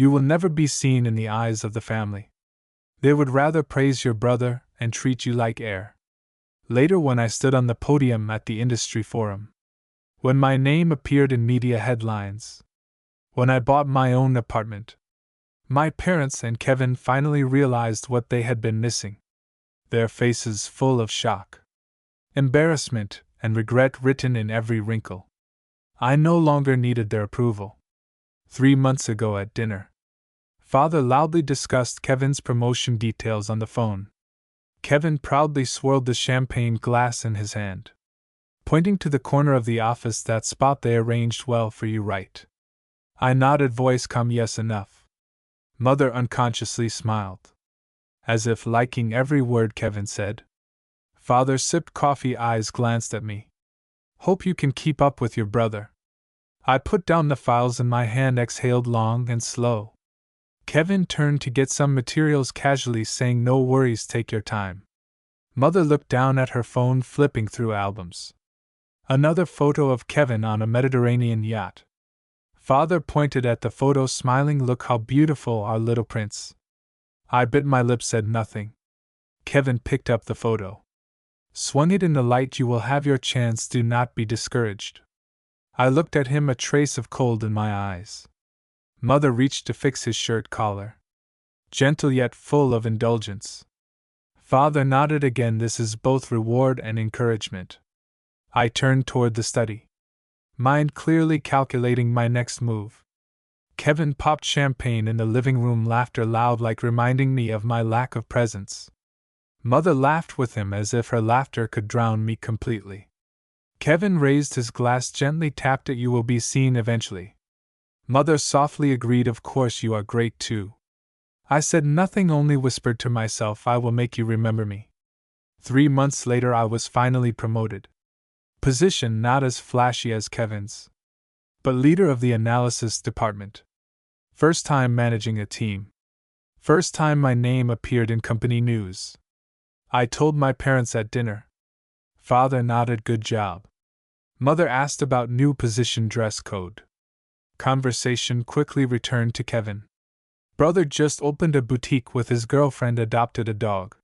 You will never be seen in the eyes of the family. They would rather praise your brother and treat you like heir. Later, when I stood on the podium at the industry forum, when my name appeared in media headlines, when I bought my own apartment, my parents and Kevin finally realized what they had been missing. Their faces full of shock, embarrassment, and regret written in every wrinkle. I no longer needed their approval. 3 months ago at dinner, Father loudly discussed Kevin's promotion details on the phone. Kevin proudly swirled the champagne glass in his hand, pointing to the corner of the office. That spot they arranged well for you, right? I nodded, voice calm, yes, enough. Mother unconsciously smiled, as if liking every word Kevin said. Father sipped coffee, eyes glanced at me. Hope you can keep up with your brother. I put down the files in my hand, exhaled long and slow. Kevin turned to get some materials casually, saying, no worries, take your time. Mother looked down at her phone, flipping through albums. Another photo of Kevin on a Mediterranean yacht. Father pointed at the photo, smiling, look how beautiful our little prince. I bit my lip, said nothing. Kevin picked up the photo, swung it in the light. You will have your chance, do not be discouraged. I looked at him, a trace of cold in my eyes. Mother reached to fix his shirt collar, gentle yet full of indulgence. Father nodded again, this is both reward and encouragement. I turned toward the study, mind clearly calculating my next move. Kevin popped champagne in the living room, laughter loud, like reminding me of my lack of presence. Mother laughed with him, as if her laughter could drown me completely. Kevin raised his glass, gently tapped it. You will be seen eventually. Mother softly agreed, of course you are great too. I said nothing, only whispered to myself, I will make you remember me. 3 months later I was finally promoted. Position not as flashy as Kevin's, but leader of the analysis department. First time managing a team. First time my name appeared in company news. I told my parents at dinner. Father nodded, good job. Mother asked about new position, dress code. Conversation quickly returned to Kevin. Brother just opened a boutique with his girlfriend, adopted a dog.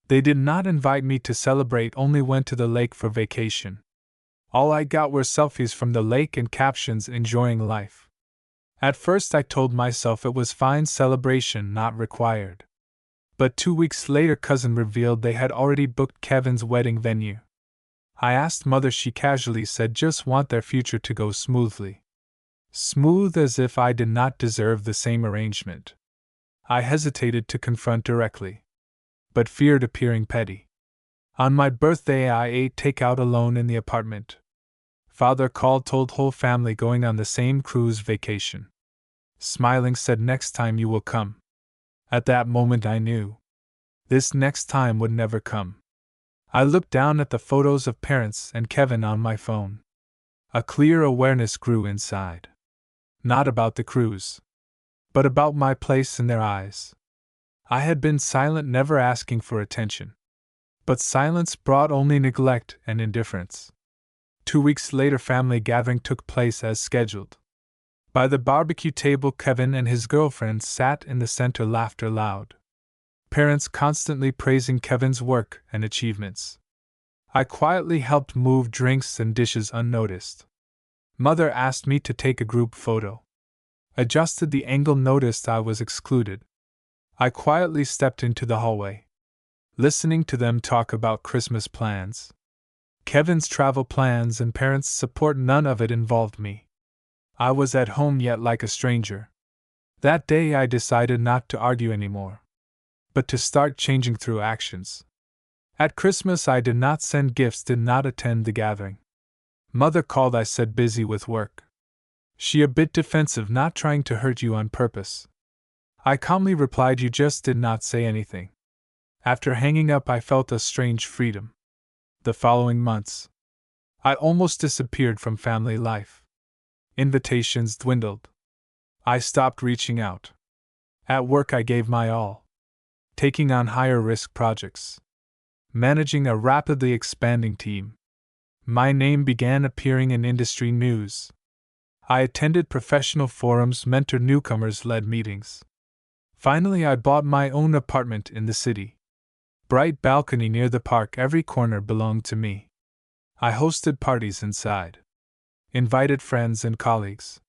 They did not invite me to celebrate, only went to the lake for vacation. All I got were selfies from the lake and captions, enjoying life. At first I told myself it was fine, celebration not required. But 2 weeks later cousin revealed they had already booked Kevin's wedding venue. I asked Mother, she casually said just want their future to go smoothly. Smooth, as if I did not deserve the same arrangement. I hesitated to confront directly, but feared appearing petty. On my birthday I ate takeout alone in the apartment. Father called, told whole family going on the same cruise vacation. Smiling said, next time you will come. At that moment I knew this next time would never come. I looked down at the photos of parents and Kevin on my phone. A clear awareness grew inside. Not about the cruise, but about my place in their eyes. I had been silent, never asking for attention. But silence brought only neglect and indifference. 2 weeks later, family gathering took place as scheduled. By the barbecue table, Kevin and his girlfriend sat in the center, laughter loud. Parents constantly praising Kevin's work and achievements. I quietly helped move drinks and dishes unnoticed. Mother asked me to take a group photo. Adjusted the angle, noticed I was excluded. I quietly stepped into the hallway, listening to them talk about Christmas plans. Kevin's travel plans and parents' support, none of it involved me. I was at home, yet like a stranger. That day I decided not to argue anymore, but to start changing through actions. At Christmas I did not send gifts, did not attend the gathering. Mother called, I said busy with work. She a bit defensive, not trying to hurt you on purpose. I calmly replied, you just did not say anything. After hanging up I felt a strange freedom. The following months, I almost disappeared from family life. Invitations dwindled. I stopped reaching out. At work I gave my all, taking on higher risk projects, managing a rapidly expanding team. My name began appearing in industry news. I attended professional forums, mentored newcomers, led meetings. Finally, I bought my own apartment in the city. Bright balcony near the park, every corner belonged to me. I hosted parties inside. Invited friends and colleagues.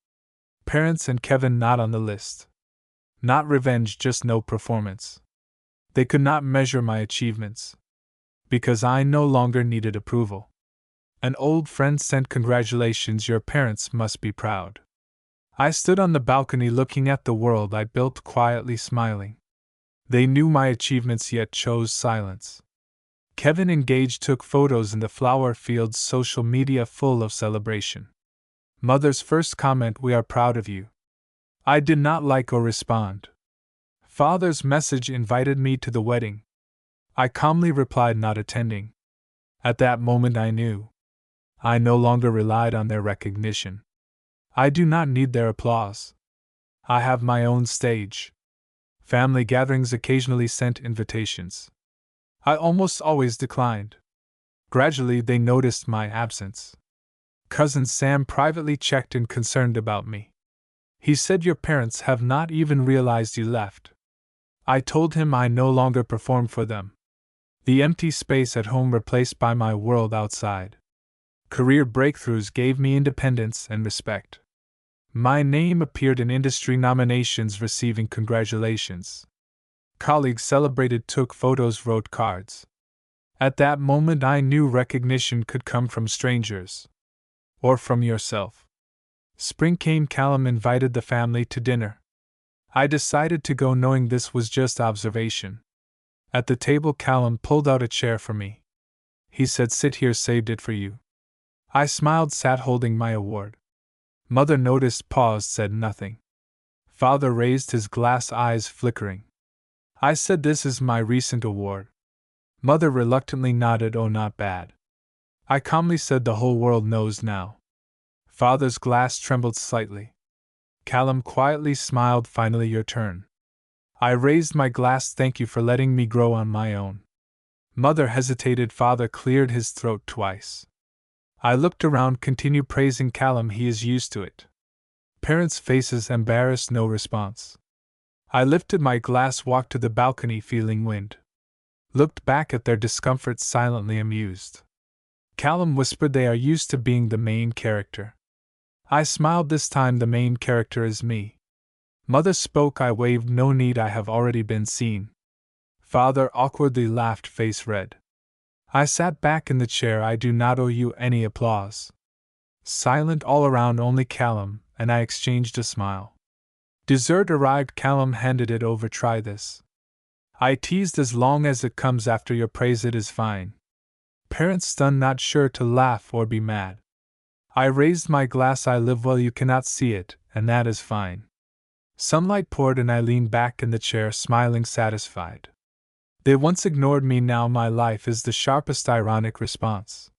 Parents and Kevin not on the list. Not revenge, just no performance. They could not measure my achievements. Because I no longer needed approval. An old friend sent congratulations, your parents must be proud. I stood on the balcony looking at the world I built, quietly smiling. They knew my achievements yet chose silence. Kevin engaged, took photos in the flower fields, social media full of celebration. Mother's first comment, we are proud of you. I did not like or respond. Father's message invited me to the wedding. I calmly replied, not attending. At that moment I knew. I no longer relied on their recognition. I do not need their applause. I have my own stage. Family gatherings occasionally sent invitations. I almost always declined. Gradually they noticed my absence. Cousin Sam privately checked in, concerned about me. He said, your parents have not even realized you left. I told him I no longer performed for them. The empty space at home replaced by my world outside. Career breakthroughs gave me independence and respect. My name appeared in industry nominations, receiving congratulations. Colleagues celebrated, took photos, wrote cards. At that moment I knew recognition could come from strangers. Or from yourself. Spring came, Callum invited the family to dinner. I decided to go, knowing this was just observation. At the table, Callum pulled out a chair for me. He said, sit here, saved it for you. I smiled, sat holding my award. Mother noticed, paused, said nothing. Father raised his glass, eyes flickering. I said, this is my recent award. Mother reluctantly nodded, oh, not bad. I calmly said, the whole world knows now. Father's glass trembled slightly. Callum quietly smiled, finally your turn. I raised my glass, thank you for letting me grow on my own. Mother hesitated, father cleared his throat twice. I looked around, continued praising Callum, he is used to it. Parents' faces embarrassed, no response. I lifted my glass, walked to the balcony, feeling wind. Looked back at their discomfort, silently amused. Callum whispered, they are used to being the main character. I smiled, this time the main character is me. Mother spoke, I waved, no need, I have already been seen. Father awkwardly laughed, face red. I sat back in the chair, I do not owe you any applause. Silent all around, only Callum, and I exchanged a smile. Dessert arrived, Callum handed it over, try this. I teased, as long as it comes after your praise it is fine. Parents stunned, not sure to laugh or be mad. I raised my glass, I live well, you cannot see it, and that is fine. Sunlight poured and I leaned back in the chair, smiling, satisfied. They once ignored me, now my life is the sharpest ironic response.